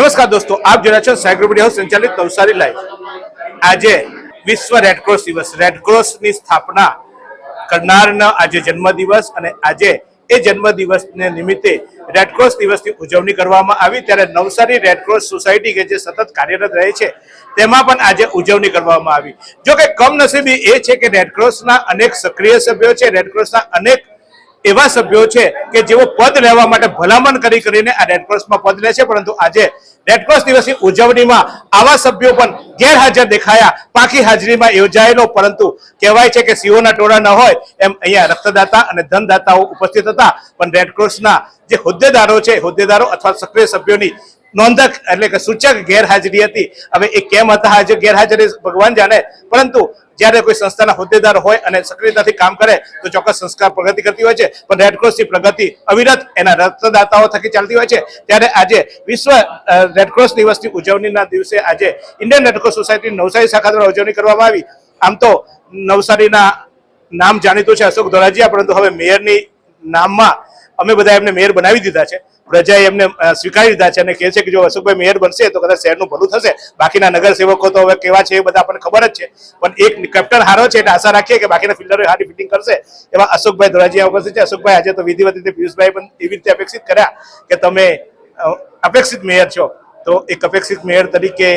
નમસ્કાર દોસ્તો, આપ જોઈ રહ્યા છો સાયકલ મીડિયા હાઉસ સંચાલિત નવસારી લાઈવ। આજે વિશ્વ રેડક્રોસ દિવસ, રેડક્રોસની સ્થાપના કરનારનો આજે જન્મદિવસ અને આજે એ જન્મદિવસને નિમિત્તે રેડક્રોસ દિવસની ઉજવણી કરવામાં આવી। ત્યારે નવસારી રેડક્રોસ સોસાયટી કે જે સતત કાર્યરત રહે છે તેમાં પણ આજે ઉજવણી કરવામાં આવી। જો કે કમનસીબી એ છે કે રેડક્રોસના અનેક સક્રિય સભ્યો છે, રેડક્રોસના અનેક એવા સભ્યો છે કે જેઓ પદ લેવા માટે ભલામણ કરીને આ રેડક્રોસમાં પદ લે છે, પરંતુ આજે રેડક્રોસ દિવસની ઉજવણીમાં આવા સભ્યો પણ ગેરહાજર દેખાયા। પાકી હાજરીમાં યોજાયેલો, પરંતુ કહેવાય છે કે સિંહોના ટોળા ન હોય એમ અહીંયા રક્તદાતા અને ધનદાતાઓ ઉપસ્થિત હતા, પણ રેડક્રોસના જે હોદ્દેદારો અથવા સક્રિય સભ્યોની નોંધક એટલે કે સૂચક ગેરહાજરી હતી। હવે એ કેમ હતા હાજર ગેરહાજર ભગવાન જાણે, પરંતુ જ્યારે કોઈ સંસ્થાના હોદ્દેદાર હોય અને સક્રિયતાથી કામ કરે તો ચોક્કસ સંસ્કાર પ્રગતિ કરતી હોય છે, પણ રેડક્રોસની પ્રગતિ અવિરત એના રક્તદાતાઓ થકી ચાલતી હોય છે। ત્યારે આજે વિશ્વ રેડક્રોસ દિવસની ઉજવણીના દિવસે આજે ઇન્ડિયન રેડક્રોસ સોસાયટી નવસારી શાખા દ્વારા ઉજવણી કરવામાં આવી। આમ તો નવસારીના નામ જાણીતું છે અશોક ધોરાજીયા, પરંતુ હવે મેયરની નામમાં અમે બધા એમને મેયર બનાવી દીધા છે, પ્રજાએ એમને સ્વીકારી દીધા છે અને કહે છે કે જો અશોકભાઈ મેયર બનશે તો કદાચ શહેરનું ભલું થશે। બાકીના નગરસેવકો તો હવે કેવા છે એ બધા આપણને ખબર જ છે, પણ એક કેપ્ટન હારો છે એટલે આશા રાખીએ કે બાકીના ફિલ્ડરો હારી ફિટિંગ કરશે। એવા અશોકભાઈ ધોરાજીયા ઉપસ્થિત છે। અશોકભાઈ, આજે તો વિધિવત રીતે પિયુષભાઈ પણ એવી રીતે અપેક્ષિત કર્યા કે તમે અપેક્ષિત મેયર છો, તો એક અપેક્ષિત મેયર તરીકે,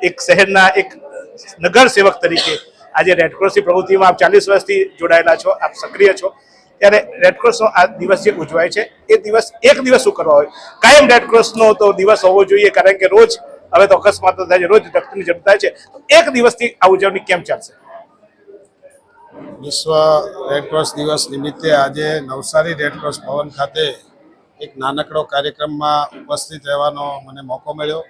એક શહેરના એક નગર સેવક તરીકે આજે રેડક્રોસની પ્રવૃત્તિમાં આપ 40 વર્ષથી જોડાયેલા છો, આપ સક્રિય છો, ત્યારે રેડક્રોસનો આ દિવસ જે ઉજવાય છે એ દિવસ એક દિવસ શું કરવા હોય? કાયમ રેડક્રોસનો તો દિવસ હોવો જોઈએ, કારણ કે રોજ હવે તો અકસ્માતો થાય છે, રોજ રક્તની જરૂર થાય છે, એક દિવસથી આ ઉજવણી કેમ ચાલશે? વિશ્વ રેડક્રોસ દિવસ નિમિત્તે આજે નવસારી રેડક્રોસ ભવન ખાતે એક નાનકડો કાર્યક્રમમાં ઉપસ્થિત રહેવાનો મને મોકો મળ્યો।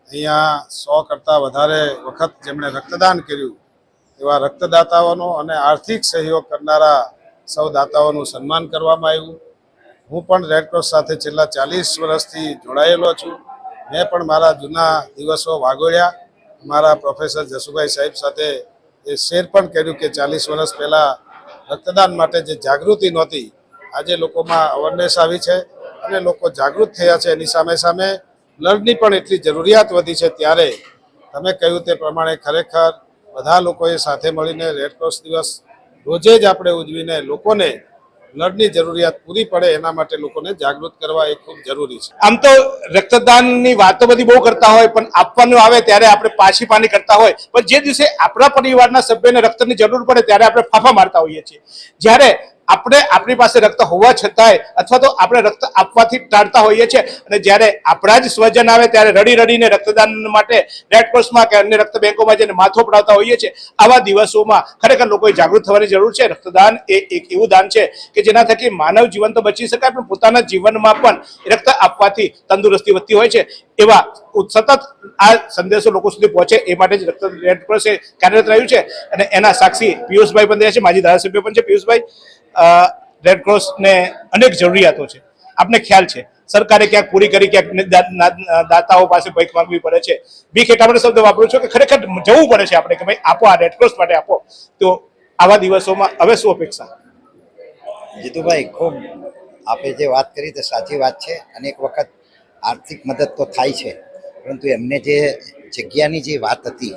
અહીંયા 100 કરતાં વધારે વખત જેમણે રક્તદાન કર્યું એવા રક્તદાતાઓનો અને આર્થિક સહયોગ કરનારા સૌ દાતાઓનું સન્માન કરવામાં આવ્યું। હું પણ રેડક્રોસ સાથે છેલ્લા 40 વર્ષથી જોડાયેલો છું। મેં પણ મારા જૂના દિવસો વાગોળ્યા। મારા પ્રોફેસર જસુભાઈ સાહેબ સાથે એ શેર પણ કર્યું કે 40 વર્ષ પહેલાં રક્તદાન માટે જે જાગૃતિ નહોતી, આજે લોકોમાં અવેરનેસ આવી છે અને લોકો જાગૃત થયા છે। એની સામે સામે બ્લડની પણ એટલી જરૂરિયાત વધી છે। ત્યારે તમે કહ્યું તે પ્રમાણે ખરેખર બધા લોકોએ સાથે મળીને રેડક્રોસ દિવસ રોજે જ આપણે ઉજવીને લોકોને બ્લડની જરૂરિયાત પૂરી પડે એના માટે લોકોને જાગૃત કરવા એ ખૂબ જરૂરી છે। આમ તો રક્તદાનની વાતો બધી બહુ કરતા હોય, પણ આપવાનું આવે ત્યારે આપણે પાછી પાની કરતા હોય, પણ જે દિવસે આપણા પરિવારના સભ્યને રક્તની જરૂર પડે ત્યારે આપણે ફાફા મારતા હોઈએ છીએ। જ્યારે આપણે આપણી પાસે રક્ત હોવા છતાંય અથવા તો આપણે રક્ત આપવાથી ટાળતા હોઈએ છીએ, અને જ્યારે આપણા જ સ્વજન આવે ત્યારે રડી રડીને રક્તદાન માટે રેડક્રોસમાં કે અન્ય રક્ત બેંકોમાં જઈને માથો પડાવતા હોઈએ છીએ। આવા દિવસોમાં ખરેખર લોકોએ જાગૃત થવાની જરૂર છે। રક્તદાન એ એક એવું દાન છે કે જેના થકી માનવ જીવન તો બચી શકાય, પણ પોતાના જીવનમાં પણ રક્ત આપવાથી તંદુરસ્તી વધતી હોય છે। એવા સતત આ સંદેશો લોકો સુધી પહોંચે એ માટે જ રેડક્રોસ કાર્યરત રહ્યું છે, અને એના સાક્ષી પિયુષભાઈ પણ રહ્યા છે, માજી ધારાસભ્ય પણ છે। પિયુષભાઈ, રેડક્રોસને અનેક જરૂરિયાતો છે, આપને ખ્યાલ છે, સરકારે ક્યાંક પૂરી કરી, ક્યાંક દાતાઓ પાસે ભીખ માંગવી પડે છે। ભીખ એટલા માટે શબ્દ વાપરું છું કે ખરેખર જવું પડે છે આપણે કે ભાઈ આપો, આ રેડક્રોસ માટે આપો। તો આવા દિવસોમાં હવે શું અપેક્ષા? જીતુભાઈ, ખૂબ આપે જે વાત કરી તે સાચી વાત છે। અનેક વખત આર્થિક મદદ તો થાય છે, પરંતુ એમને જે જગ્યાની જે વાત હતી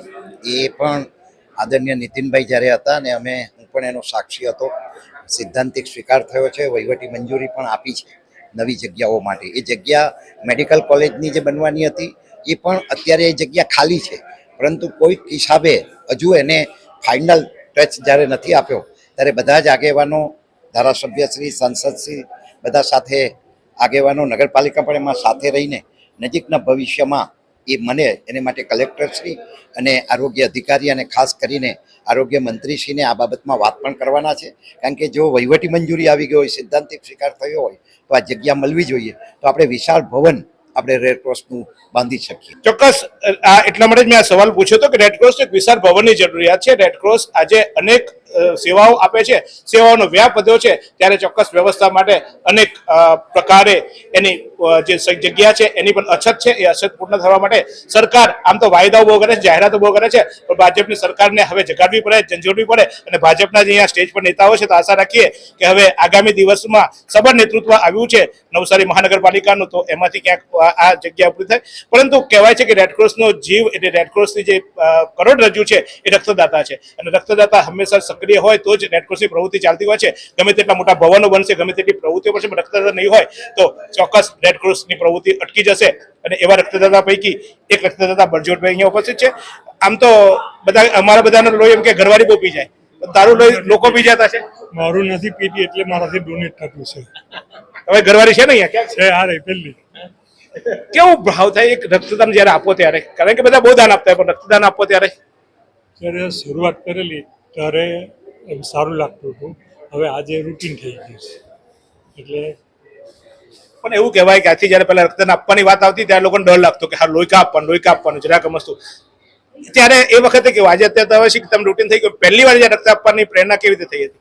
એ પણ આદરણીય નીતિનભાઈ જ્યારે હતા અને હું પણ એનો સાક્ષી હતો, સિદ્ધાંતિક સ્વીકાર થયો છે, વહીવટી મંજૂરી પણ આપી છે નવી જગ્યાઓ માટે। એ જગ્યા મેડિકલ કોલેજની જે બનવાની હતી એ પણ અત્યારે એ જગ્યા ખાલી છે, પરંતુ કોઈક હિસાબે હજુ એને ફાઇનલ ટચ જ્યારે નથી આપ્યો ત્યારે બધા જ આગેવાનો, ધારાસભ્યશ્રી, સાંસદશ્રી, બધા સાથે આગેવાનો, નગરપાલિકા પણ એમાં સાથે રહીને નજીકના ભવિષ્યમાં એ મને એને માટે કલેક્ટરશ્રી અને આરોગ્ય અધિકારી અને ખાસ કરીને આરોગ્ય મંત્રીશ્રીને આ બાબતમાં વાત પણ કરવાના છે। કારણ કે જો વહીવટી મંજૂરી આવી ગઈ હોય, સિદ્ધાંતિક સ્વીકાર થયો હોય તો આ જગ્યા મળવી જોઈએ, તો આપણે વિશાળ ભવન આપણે રેડક્રોસનું બાંધી શકીએ। ચોક્કસ, એટલા માટે જ મેં આ સવાલ પૂછ્યો હતો કે રેડક્રોસ એક વિશાળ ભવનની જરૂરિયાત છે। રેડક્રોસ આજે અનેક સેવાઓ આપે છે, સેવાઓનો વ્યાપ વધ્યો છે, ત્યારે ચોક્કસ વ્યવસ્થા માટે અનેક પ્રકારે એની જે જગ્યા છે એની પણ અછત છે. એ અછત પૂર્ણ થવા માટે સરકાર આમ તો વાયદાઓ બહુ કરે છે, જાહેરાતો બહુ કરે છે, પણ ભાજપની સરકારને હવે જગાડવી પડે, ઝંઝોડવી પડે. અને ભાજપના જે અહીંયા સ્ટેજ પર નેતાઓ છે, તો આશા રાખીએ કે હવે આગામી દિવસમાં સબળ નેતૃત્વ આવ્યું છે નવસારી મહાનગરપાલિકાનું, તો એમાંથી ક્યાંક આ જગ્યા પૂરી થાય. પરંતુ કહેવાય છે કે રેડક્રોસનો જીવ એટલે રેડક્રોસની જે કરોડરજ્જુ છે એ રક્તદાતા છે, અને રક્તદાતા હંમેશા સક્રિય હોય તો જ રેડક્રોસની પ્રવૃત્તિ ચાલતી હોય છે. ગમે તેટલા મોટા ભવનો બનશે, ગમે તેટલી પ્રવૃત્તિઓ બનશે, પણ રક્તદાતા નહીં હોય તો ચોક્કસ રેડક્રોસની પ્રવૃત્તિ અટકી જશે. અને એવા રક્તદાતા પૈકી એક રક્તદાતા બળજોટભાઈ અહીંયા ઉપસ્થિત છે. આમ તો બધા અમારા બધાનો લોહી એમ કે ઘરવાળી બહુ પી જાય, તારું લોહી લોકો પી જતા છે. મારું નથી પીતી એટલે મારાથી ડોનેટ થતું છે. હવે ઘરવાળી છે ને અહીંયા ક્યાં છે આ રહી પેલી. કેવું ભાવ થાય એક રક્તદાન જયારે આપો ત્યારે? કારણ કે બધા બહુ દાન આપતા હોય, પણ રક્તદાન આપો ત્યારે જ્યારે શરૂઆત કરેલી ત્યારે એમ સારું લાગતું હતું, હવે આજે રૂટીન થઈ ગયું છે. એટલે પણ એવું કહેવાય કે આથી જયારે પહેલા રક્તદાન આપવાની વાત આવતી ત્યારે લોકોને ડર લાગતો કે હા લોહી આપવાનું જરાક મસ્તું. ત્યારે એ વખતે કેવું, આજે અત્યારે તો હવે શીખતા રૂટીન થઈ ગયું. પહેલી વાર જ્યારે રક્ત આપવાની પ્રેરણા કેવી રીતે થઈ હતી?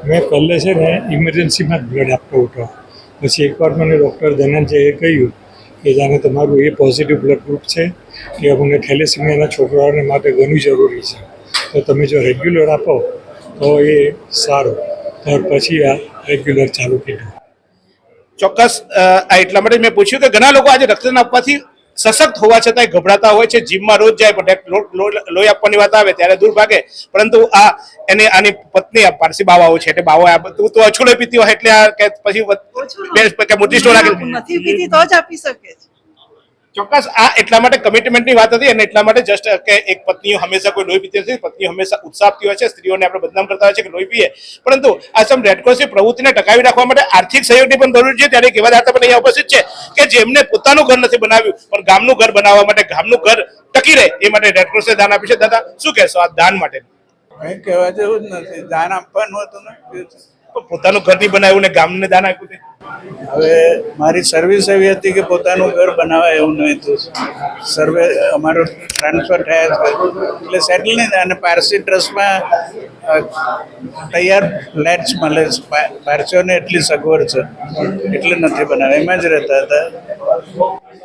મેં પહેલે છે ને ઇમરજન્સીમાં જ બ્લડ આપતો હતો. પછી એકવાર મને ડૉક્ટર ધનંજયે કહ્યું કે જાણે તમારું એ પોઝિટિવ બ્લડ ગ્રુપ છે કે અમને થેલેસીમિયાના છોકરાઓને માટે ઘણું જરૂરી છે, તો તમે જો રેગ્યુલર આપો તો એ સારું. ત્યાર પછી આ રેગ્યુલર ચાલુ કીધું. ચોક્કસ આ એટલા માટે મેં પૂછ્યું કે ઘણા લોકો આજે રક્તદાન આપવાથી સશક્ત હોવા છતાંય ગભરાતા હોય છે. જીમમાં રોજ જાય પણ લોહી આપવાની વાત આવે ત્યારે દૂર ભાગે. પરંતુ આ આની પત્ની પારસી બાવાઓ છે, એટલે બાવા તું તો ઓછું લોહી પીતી હોય એટલે આ કે પછી મોટી સ્ટોર નથી પીતી તો જ આપી શકે છે. ચોક્કસ આ એટલા માટે કમિટમેન્ટની વાત હતી, અને એટલા માટે જસ્ટ કે એક પત્નીઓ હંમેશા કોઈ લોહી પીતી નથી, પત્નીઓ હંમેશા ઉત્સાહ આપતી હોય છે. સ્ત્રીઓને આપણે બદનામ કરતા હોય છે કે લોહી પીએ, પરંતુ આ સમ રેડક્રોસની પ્રવૃત્તિને ટકાવી રાખવા માટે આર્થિક સહયોગની પણ જરૂર છે. ત્યારે કેવા દાતા પણ અહીંયા ઉપસ્થિત છે કે જેમને પોતાનું ઘર નથી બનાવ્યું પણ ગામનું ઘર બનાવવા માટે, ગામનું ઘર ટકી રહે એ માટે રેડક્રોસને દાન આપી છે. દાદા શું કહેશો આ દાન માટે? કઈ કહેવા જેવું જ નથી, દાન આપવાનું હતું ને. પોતાનું ઘર નહીં બનાવ્યું ને ગામને દાન આપ્યું છે. હવે મારી સર્વિસ એવી હતી કે પોતાનું ઘર બનાવાય એવું નહીં હતું. સર્વે અમારો ટ્રાન્સફર થયા છે એટલે સેટલ નહીં થાય. અને પારસી ટ્રસ્ટમાં તૈયાર ફ્લેટ્સ મળે છે, પારસીઓને એટલી સગવડ છે એટલે નથી બનાવ્યા, એમાં જ રહેતા હતા.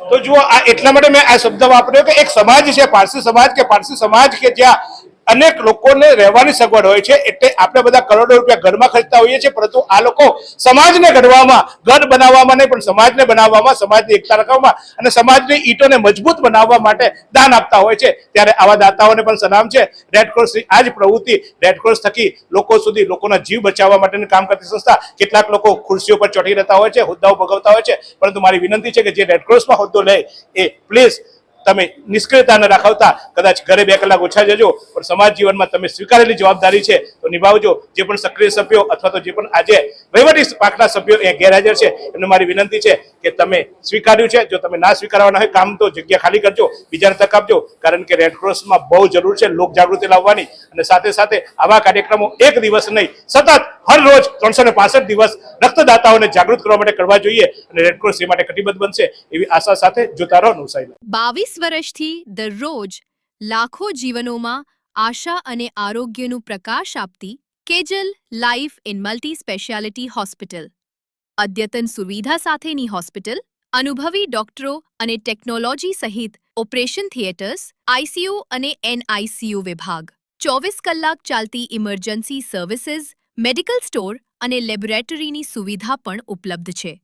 તો જુઓ આ એટલા માટે મેં આ શબ્દ વાપર્યો કે એક સમાજ છે પારસી સમાજ કે જ્યાં અનેક લોકોને રહેવાની સગવડ હોય છે. એટલે આપણે બધા કરોડો રૂપિયા ઘરમાં ખર્ચતા હોઈએ છીએ, પરંતુ આ લોકો સમાજને ઘડવામાં, ઘર બનાવવામાં નહીં પણ સમાજને બનાવવામાં, સમાજની એકતા રાખવામાં અને સમાજની ઈંટોને મજબૂત બનાવવા માટે દાન આપતા હોય છે. ત્યારે આવા દાતાઓને પણ સલામ છે. રેડક્રોસની આ જ પ્રવૃત્તિ, રેડક્રોસ થકી લોકો સુધી, લોકોના જીવ બચાવવા માટેનું કામ કરતી સંસ્થા. કેટલાક લોકો ખુરશીઓ પર ચોંટી રહેતા હોય છે, હોદ્દાઓ ભોગવતા હોય છે, પરંતુ મારી વિનંતી છે કે જે રેડક્રોસમાં હોદ્દો લે એ પ્લીઝ તમે નિષ્ક્રિયતા ન દાખવતા, કદાચ ઘરે 2 કલાક ઓછા જજો, પણ સમાજ જીવનમાં તમે સ્વીકારેલી જવાબદારી છે તો નિભાવજો. જે પણ સક્રિય સભ્યો અથવા તો જે પણ આજે વહીવટી પાંખના સભ્યો એ ગેરહાજર છે, એમને મારી વિનંતી છે કે તમે સ્વીકાર્યું છે. જો તમે ના સ્વીકારવાના હોય કામ, તો જગ્યા ખાલી કરજો, બીજાને તક આપજો. કારણ કે રેડક્રોસમાં બહુ જરૂર છે લોક જાગૃતિ લાવવાની, અને સાથે સાથે આવા કાર્યક્રમો એક દિવસ નહીં, સતત હર રોજ 365 દિવસ રક્તદાતાઓને જાગૃત કરવા માટે કરવા જોઈએ. અને રેડક્રોસ એ માટે કટિબદ્ધ બનશે એવી આશા સાથે જોતા રહો નવસારી. 22 વર્ષથી દરરોજ લાખો જીવનોમાં આશા અને આરોગ્યનું પ્રકાશ આપતી Kejal life in multi speciality hospital. અદ્યતન સુવિધા સાથેની હોસ્પિટલ, અનુભવી ડોક્ટરો અને ટેકનોલોજી સહિત ઓપરેશન થિયેટર્સ, આઈસીયુ અને એનઆઈસીયુ વિભાગ, 24 કલાક ચાલતી ઇમરજન્સી સર્વિસીસ, મેડિકલ સ્ટોર અને લેબોરેટરીની સુવિધા પણ ઉપલબ્ધ છે.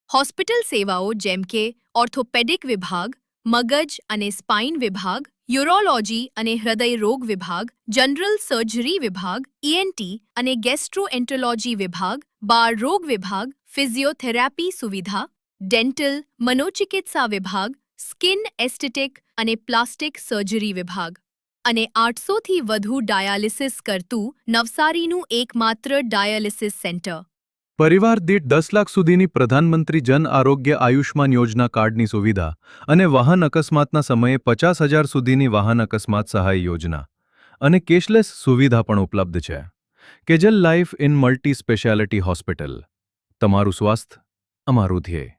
હોસ્પિટલ સેવાઓ જેમ કે ઓર્થોપેડિક વિભાગ, મગજ અને સ્પાઇન વિભાગ, યુરોલોજી અને હૃદય રોગ વિભાગ, જનરલ સર્જરી વિભાગ, ઈએનટી અને ગેસ્ટ્રોએન્ટરોલોજી વિભાગ, બાળ રોગ વિભાગ, ફિઝિયોથેરાપી સુવિધા, ડેન્ટલ, મનોચિકિત્સા વિભાગ, સ્કિન એસ્થેટિક અને પ્લાસ્ટિક સર્જરી વિભાગ અને 800થી વધુ ડાયાલિસિસ કરતું નવસારીનું એકમાત્ર ડાયાલિસિસ સેન્ટર. પરિવાર દીઠ 10 લાખ સુધીની પ્રધાનમંત્રી જન આરોગ્ય આયુષ્માન યોજના કાર્ડની સુવિધા અને વાહન અકસ્માતના સમયે 50,000 સુધીની વાહન અકસ્માત સહાય યોજના અને કેશલેસ સુવિધા પણ ઉપલબ્ધ છે. Kejal life in multi speciality hospital. તમારું સ્વાસ્થ્ય અમારું ધ્યેય.